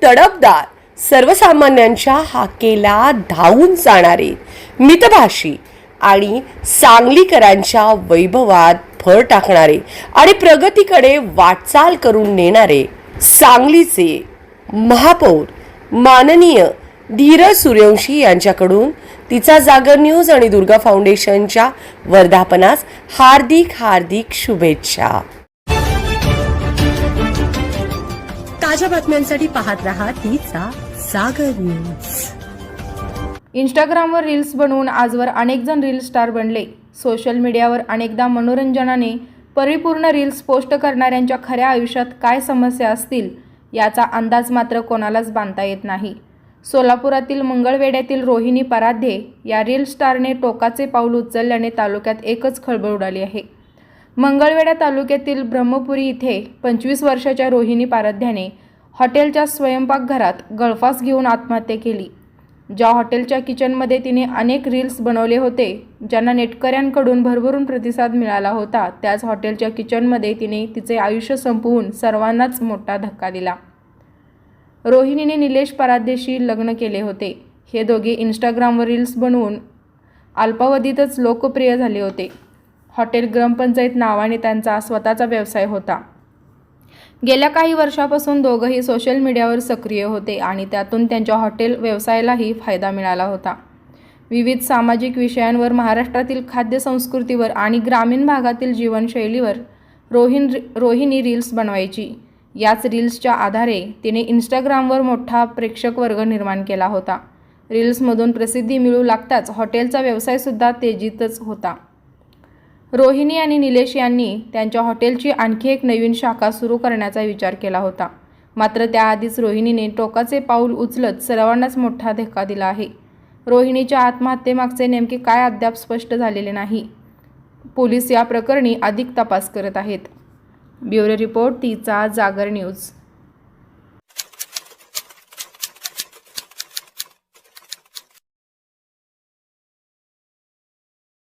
तडफदार, सर्वसामान्यांच्या हाकेला धावून जाणारे, मितभाषी आणि सांगलीकरांच्या वैभवात भर टाकणारे आणि प्रगतीकडे वाटचाल करून नेणारे सांगलीचे महापौर माननीय धीरज सूर्यवंशी यांच्याकडून तिचा जागर न्यूज आणि दुर्गा फाउंडेशनच्या वर्धापनास हार्दिक हार्दिक शुभेच्छा. ताज्या बातम्यांसाठी पाहत रहा तिचा जागर न्यूज. इंस्टाग्रामवर रील्स बनवून आजवर अनेक जण रील स्टार बनले. सोशल मीडियावर अनेकदा मनोरंजनाने परिपूर्ण रील्स पोस्ट करणाऱ्यांच्या खऱ्या आयुष्यात काय समस्या असतील याचा अंदाज मात्र कोणालाच बांधता येत नाही. सोलापुरातील मंगळवेढ्यातील रोहिणी पराध्ये या रील स्टारने टोकाचे पाऊल उचलल्याने तालुक्यात एकच खळबळ उडाली आहे. मंगळवेढा तालुक्यातील ब्रह्मपुरी इथे 25 वर्षाच्या रोहिणी पराध्याने हॉटेलच्या स्वयंपाकघरात गळफास घेऊन आत्महत्या केली. ज्या हॉटेलच्या किचनमध्ये तिने अनेक रील्स बनवले होते, ज्यांना नेटकऱ्यांकडून भरभरून प्रतिसाद मिळाला होता, त्याच हॉटेलच्या किचनमध्ये तिने तिचे आयुष्य संपवून सर्वांनाच मोठा धक्का दिला. रोहिणीने निलेश पराध्येशी लग्न केले होते. हे दोघे इंस्टाग्रामवर रील्स बनवून अल्पावधीतच लोकप्रिय झाले होते. हॉटेल ग्रामपंचायत नावाने त्यांचा स्वतःचा व्यवसाय होता. गेल्या काही वर्षापासून दोघंही सोशल मीडियावर सक्रिय होते आणि त्यातून त्यांच्या हॉटेल व्यवसायालाही फायदा मिळाला होता. विविध सामाजिक विषयांवर, महाराष्ट्रातील खाद्यसंस्कृतीवर आणि ग्रामीण भागातील जीवनशैलीवर रोहिणी रील्स बनवायची. याच रील्सच्या आधारे तिने इंस्टाग्रामवर मोठा प्रेक्षक वर्ग निर्माण केला होता. रील्समधून प्रसिद्धी मिळू लागताच हॉटेलचा व्यवसायसुद्धा तेजीतच होता. रोहिणी आणि निलेश यांनी त्यांच्या हॉटेलची आणखी एक नवीन शाखा सुरू करण्याचा विचार केला होता. मात्र त्याआधीच रोहिणीने टोकाचे पाऊल उचलत सर्वांनाच मोठा धक्का दिला आहे. रोहिणीच्या आत्महत्येमागचे नेमके काय अद्याप स्पष्ट झालेले नाही. पोलीस या प्रकरणी अधिक तपास करत आहेत. ब्युरो रिपोर्ट तिचा जागर न्यूज.